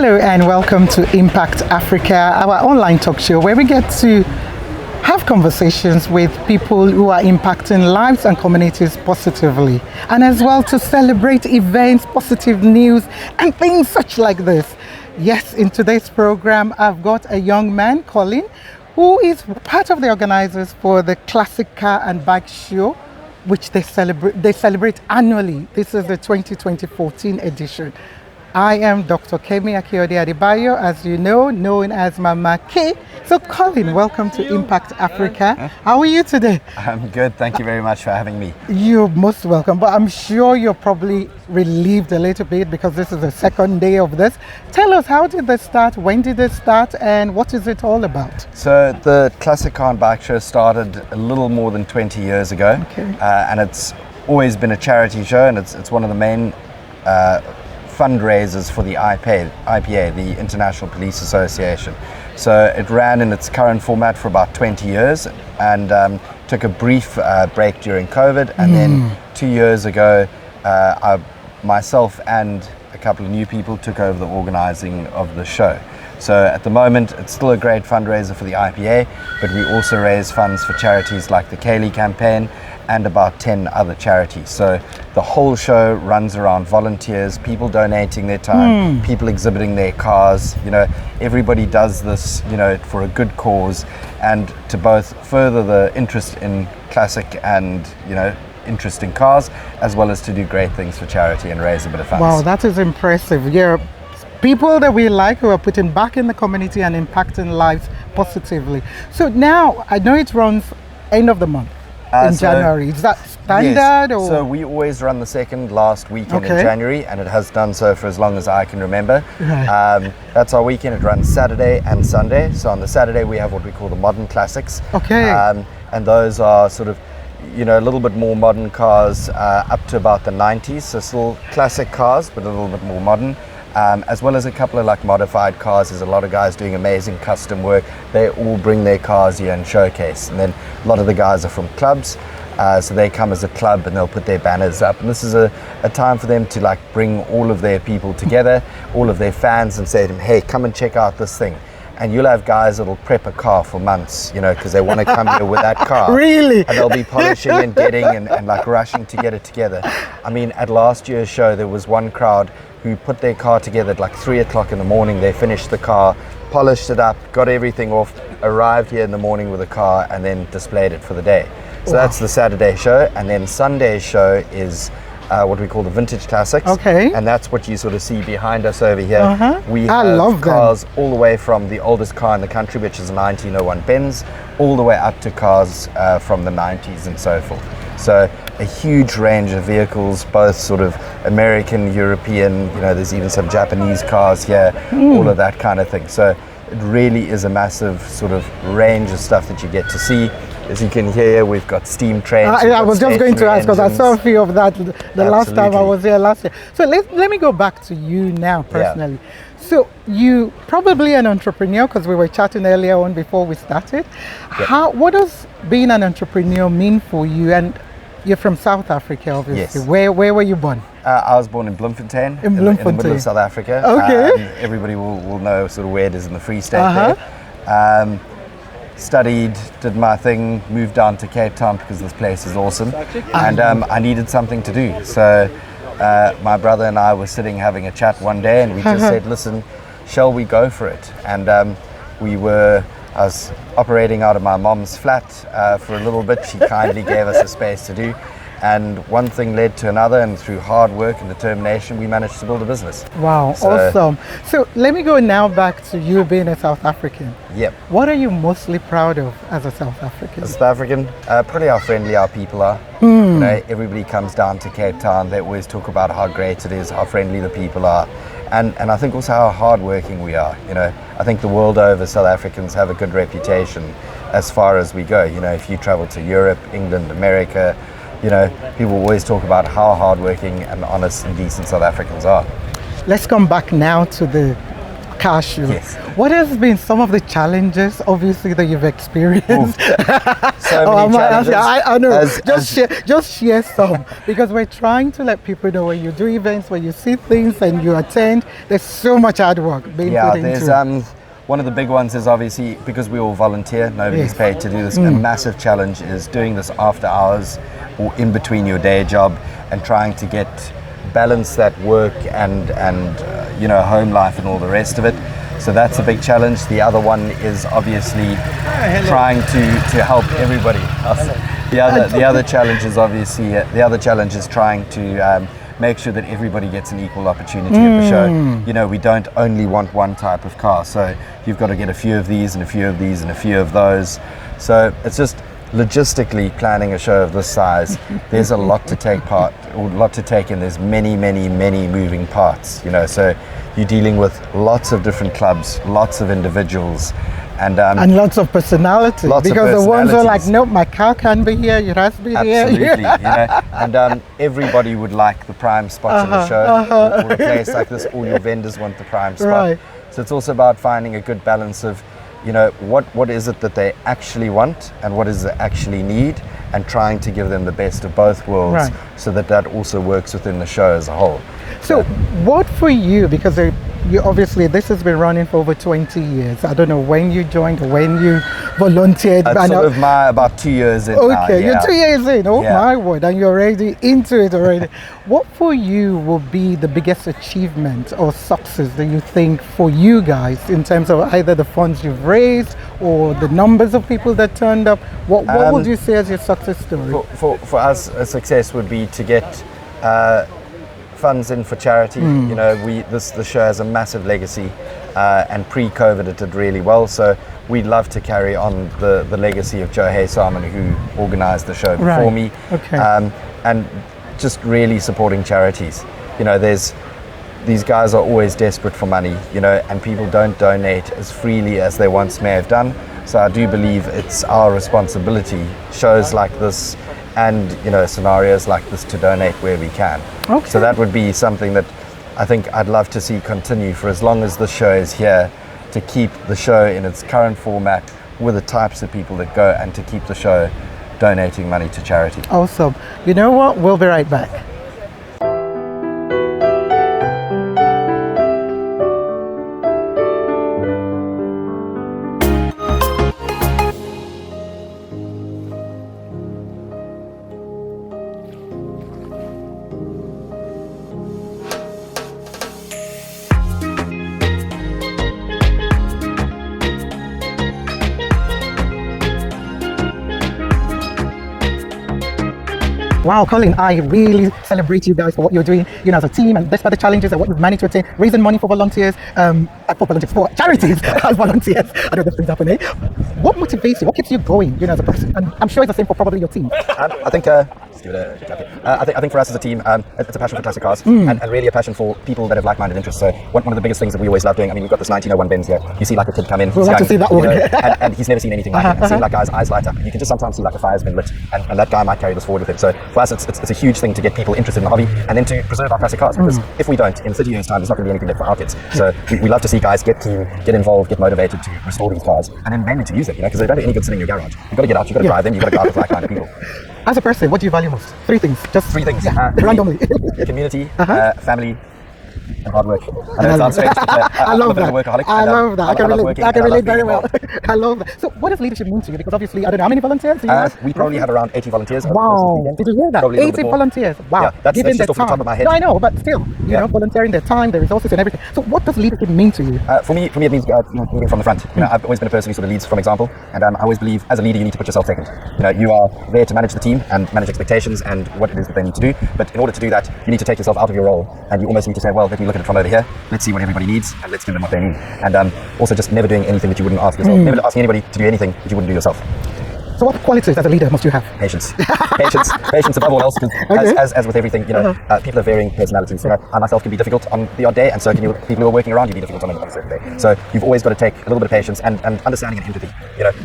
Hello and welcome to Impact Africa, our online talk show where we get to have conversations with people who are impacting lives and communities positively, and as well to celebrate events, positive news, and things such like this. Yes, in today's program, I've got a young man, Colin, who is part of the organizers for the Classic Car and Bike Show, which they celebrate annually. This is the 2014 edition. I am Dr. Kemi Akiode Adebayo, as you know, known as Mama K. So Colin, welcome to Impact Africa. How are you today? I'm good, thank you very much for having me. You're most welcome, but I'm sure you're probably relieved a little bit because this is the second day of this. Tell us, how did this start, when did it start, and what is it all about? So the Classic Car and Bike Show started a little more than 20 years ago, and it's always been a charity show, and it's one of the main fundraisers for the IPA, the International Police Association. So it ran in its current format for about 20 years and took a brief break during COVID, and then 2 years ago myself and a couple of new people took over the organizing of the show. So at the moment it's still a great fundraiser for the IPA, but we also raise funds for charities like the Kaylee campaign and about 10 other charities. So the whole show runs around volunteers, people donating their time, people exhibiting their cars. You know, everybody does this, you know, for a good cause and to both further the interest in classic and, you know, interest in cars, as well as to do great things for charity and raise a bit of funds. Wow, that is impressive. Yeah, people that we like who are putting back in the community and impacting lives positively. So now I know it runs end of the month. In January. Is that standard? Yes. Or? So we always run the second last weekend in January, and it has done so for as long as I can remember. Right. That's our weekend. It runs Saturday and Sunday. So on the Saturday we have what we call the modern classics. And those are sort of, you know, a little bit more modern cars up to about the 90s. So still classic cars, but a little bit more modern. As well as a couple of like modified cars. There's a lot of guys doing amazing custom work. They all bring their cars here and showcase. And then a lot of the guys are from clubs, so they come as a club and they'll put their banners up. And this is a time for them to like bring all of their people together, all of their fans, and say to them, hey, come and check out this thing. And you'll have guys that'll prep a car for months, you know, because they want to come here with that car. Really? And they'll be polishing and getting and like rushing to get it together. I mean, at last year's show, there was one crowd who put their car together at like 3 o'clock in the morning. They finished the car, polished it up, got everything off, arrived here in the morning with a car, and then displayed it for the day. So that's the Saturday show. And then Sunday's show is what we call the Vintage Classics. And that's what you sort of see behind us over here. We have cars all the way from the oldest car in the country, which is a 1901 Benz, all the way up to cars from the 90s and so forth. So a huge range of vehicles, both sort of American, European, you know, there's even some Japanese cars here, all of that kind of thing. So it really is a massive sort of range of stuff that you get to see. As you can hear, we've got steam trains. I was just going to ask because I saw a few of that the last time I was here last year. So let me go back to you now personally. So you probably an entrepreneur, because we were chatting earlier on before we started. What does being an entrepreneur mean for you? And you're from South Africa, obviously. Where were you born? I was born in Bloemfontein, in the middle of South Africa. Everybody will know sort of where it is in the Free State there. Studied, did my thing, moved down to Cape Town because this place is awesome, and I needed something to do. So my brother and I were sitting having a chat one day, and we just said, listen, shall we go for it? And I was operating out of my mom's flat for a little bit. She kindly gave us a space to do. And one thing led to another, and through hard work and determination, we managed to build a business. Wow, awesome. So let me go now back to you being a South African. What are you mostly proud of as a South African? As a South African, probably how friendly our people are. You know, everybody comes down to Cape Town. They always talk about how great it is, how friendly the people are. And I think also how hardworking we are. You know, I think the world over, South Africans have a good reputation as far as we go. You know, if you travel to Europe, England, America, you know, people always talk about how hardworking and honest and decent South Africans are. Let's come back now to the cashew. Yes. What has been some of the challenges, obviously, that you've experienced? So many challenges. I know. Just share some, because we're trying to let people know when you do events, when you see things and you attend, there's so much hard work being put into it. One of the big ones is obviously because we all volunteer, nobody's paid to do this. A massive challenge is doing this after hours or in between your day job and trying to balance that work and home life and all the rest of it. So that's a big challenge. The other one is obviously trying to help everybody. The other challenge is obviously trying to make sure that everybody gets an equal opportunity at the show. We don't only want one type of car, so you've got to get a few of these and a few of these and a few of those. So it's just logistically planning a show of this size. There's a lot to take in. There's many moving parts, so you're dealing with lots of different clubs, lots of individuals, and lots of personality, because the ones are like, nope, my car can be here, it has to be here. Absolutely, and everybody would like the prime spot in the show. Or a place like this, all your vendors want the prime spot. Right. So it's also about finding a good balance of, what is it that they actually want and what is it they actually need, and trying to give them the best of both worlds, so that also works within the show as a whole. So what for you, because you obviously, this has been running for over 20 years. I don't know when you joined or when you volunteered. It's sort of about 2 years in now. Okay, you're 2 years in, my word, and you're already into it already. What for you will be the biggest achievement or success that you think for you guys in terms of either the funds you've raised or the numbers of people that turned up? What would you say as your success story? For us, a success would be to get funds in for charity. The show has a massive legacy, and pre-COVID it did really well, so we'd love to carry on the legacy of Joe Hay-Salmon, who organised the show before me. And just really supporting charities. These guys are always desperate for money, and people don't donate as freely as they once may have done. So I do believe it's our responsibility, shows like this and scenarios like this, to donate where we can. So that would be something that I think I'd love to see continue for as long as the show is here, to keep the show in its current format with the types of people that go, and to keep the show donating money to charity. Awesome. You know what? We'll be right back. Wow, Colin, I really celebrate you guys for what you're doing, as a team, and despite the challenges and what you've managed to attain, raising money for volunteers, for charities as volunteers. I know this things happen, eh? What motivates you? What keeps you going, as a person? And I'm sure it's the same for probably your team. I think for us as a team, it's a passion for classic cars, and really a passion for people that have like-minded interests. So one of the biggest things that we always love doing, we've got this 1901 Benz here. You see like a kid come in, we'll have to see that one. and he's never seen anything like it. You see like guys' eyes light up. You can just sometimes see like the fire's been lit, and that guy might carry this forward with him. So for us, it's a huge thing to get people interested in the hobby, and then to preserve our classic cars, because if we don't, in 30 years' time, there's not going to be anything left for our kids. So we love to see guys get keen, get involved, get motivated to restore these cars, and then mainly to use them, because they don't do any good sitting in your garage. You've got to get out, you've got to drive them, you've got to go out with like-minded people. As a person, what do you value most? Three things. Just 3 things. Randomly. Community, family, and hard work. I know it sounds strange, but I love that. I love that. I can relate very well. I love that. So what does leadership mean to you? Because obviously, I don't know, how many volunteers do you have? We probably have around 80 volunteers. Wow. Did you hear that? 80 volunteers. Wow. Yeah, that's just off the top of my head. No, I know, but still, volunteering their time, their resources and everything. So what does leadership mean to you? For me, it means leading from the front. I've always been a person who sort of leads from example, and I always believe as a leader, you need to put yourself second. You are there to manage the team and manage expectations and what it is that they need to do. But in order to do that, you need to take yourself out of your role, and you almost need to say, well, let me look at it from over here. Let's see what everybody needs, and let's give them what they need. And also just never doing anything that you wouldn't ask yourself. Never asking anybody to do anything that you wouldn't do yourself. So what qualities as a leader must you have? Patience. Patience above all else, because as with everything, people have varying personalities. I myself can be difficult on the odd day, and so can people who are working around you be difficult on a certain day. So you've always got to take a little bit of patience and understanding and empathy.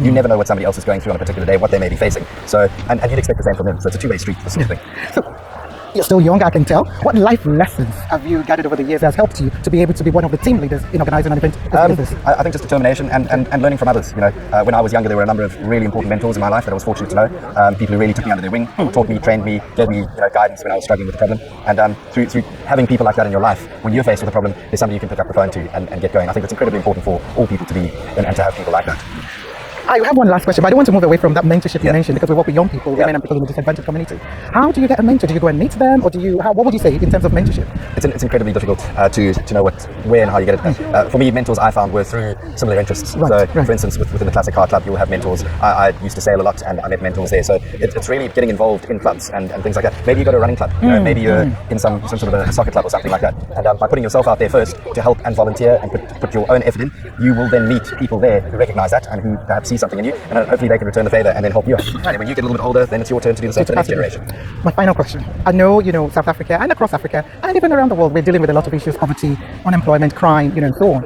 You never know what somebody else is going through on a particular day, what they may be facing. So and you'd expect the same from them. So it's a two-way street, this sort of thing. So You're still young, I can tell. What life lessons have you gathered over the years that has helped you to be able to be one of the team leaders in organizing an event as a business? I think just determination and learning from others. You know, when I was younger, there were a number of really important mentors in my life that I was fortunate to know. People who really took me under their wing, taught me, trained me, gave me guidance when I was struggling with a problem. And through having people like that in your life, when you're faced with a problem, there's somebody you can pick up the phone to and get going. I think it's incredibly important for all people to be and to have people like that. I have one last question, but I don't want to move away from that mentorship you mentioned, because we work with young people, women and people in the disadvantaged community. How do you get a mentor? Do you go and meet them, or what would you say in terms of mentorship? It's incredibly difficult to know where and how you get it. For me, mentors I found were through similar interests. For instance, within the Classic Car Club, you'll have mentors. I used to sail a lot, and I met mentors there. So it's really getting involved in clubs and things like that. Maybe you go to a running club, maybe you're in some sort of a soccer club or something like that. And by putting yourself out there first to help and volunteer and put your own effort in, you will then meet people there who recognize that and who perhaps see something in you, and hopefully they can return the favor and then help you out. And when you get a little bit older, then it's your turn to do the same for the next generation. My final question. I know, South Africa and across Africa and even around the world, we're dealing with a lot of issues: poverty, unemployment, crime, and so on.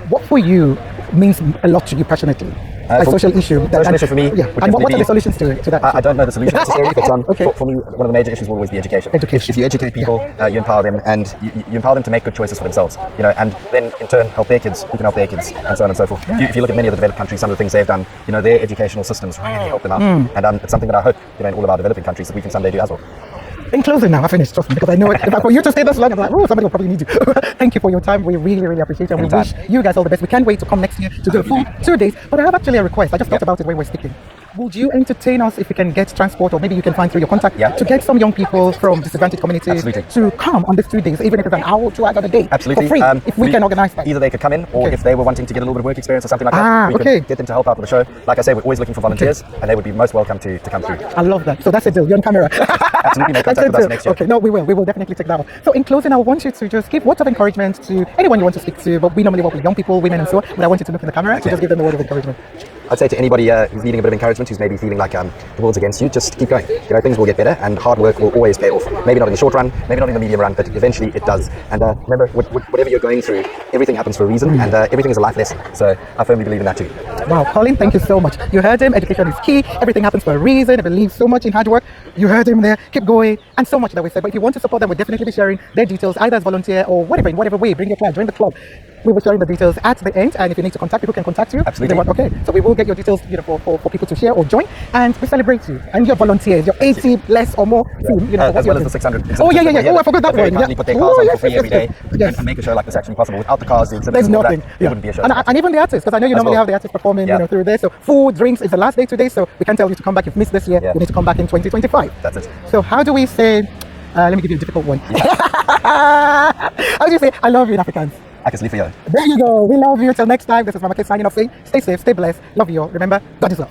What for you means a lot to you passionately? A social issue. Social issue for me. Yeah. And what are the solutions to that? I don't know the solution necessarily, but for me, one of the major issues will always be education. If you educate people, you empower them, and you empower them to make good choices for themselves. And then in turn help their kids, who can help their kids, and so on and so forth. If you look at many of the developed countries, some of the things they've done, their educational systems really help them out. And it's something that I hope, in all of our developing countries, that we can someday do as well. In closing now, I finished, trust me, because I know if for you to stay this long, I'm like, somebody will probably need you. Thank you for your time. We really, really appreciate it. And we wish you guys all the best. We can't wait to come next year to do a full 2 days. But I have actually a request. I just thought about it when we were speaking. Would you entertain us if we can get transport, or maybe you can find through your contact, to get some young people from disadvantaged communities to come on these 2 days, even if it's an hour or 2 hours a day, for free, if we can organize that? Either they could come in, or if they were wanting to get a little bit of work experience or something like that, we could get them to help out with the show. Like I say, we're always looking for volunteers, and they would be most welcome to come through. I love that. So that's a deal. You're on camera. Absolutely, make contact with us next year. Okay, no, we will definitely take that one. So in closing, I want you to just give words of encouragement to anyone you want to speak to, but we normally work with young people, women and so on, but I want you to look in the camera to just give them a word of encouragement. I'd say to anybody who's needing a bit of encouragement, who's maybe feeling like the world's against you, just keep going. Things will get better, and hard work will always pay off. Maybe not in the short run, maybe not in the medium run, but eventually it does. And remember, whatever you're going through, everything happens for a reason, and everything is a life lesson. So I firmly believe in that too. Wow, Colin, thank you so much. You heard him. Education is key. Everything happens for a reason. I believe so much in hard work. You heard him there. Keep going, and so much that we said. But if you want to support them, we'll definitely be sharing their details, either as volunteer or whatever, in whatever way. Bring your client, join the club. We will sharing the details at the end, and if you need to contact people, can contact you. Absolutely. Okay, so we will get your details, for people to share or join, and we celebrate you and your volunteers, your 80 less or more team. As well as the 600. Oh yeah. Oh, I forgot that one. They put their cars on for free every day, and make a show like this actually possible. Without the cars, the exhibitors, there's nothing. It wouldn't be a show. And even the artists, because I know you normally have the artists performing, through there. So food, drinks, it's the last day today, so we can't tell you to come back if you missed this year. You need to come back in 2025. That's it. So how do we say? Let me give you a difficult one. How do you say I love you in Afrikaans? There you go. We love you. Till next time. This is Mama K signing off saying stay safe, stay blessed. Love you all. Remember, God is love.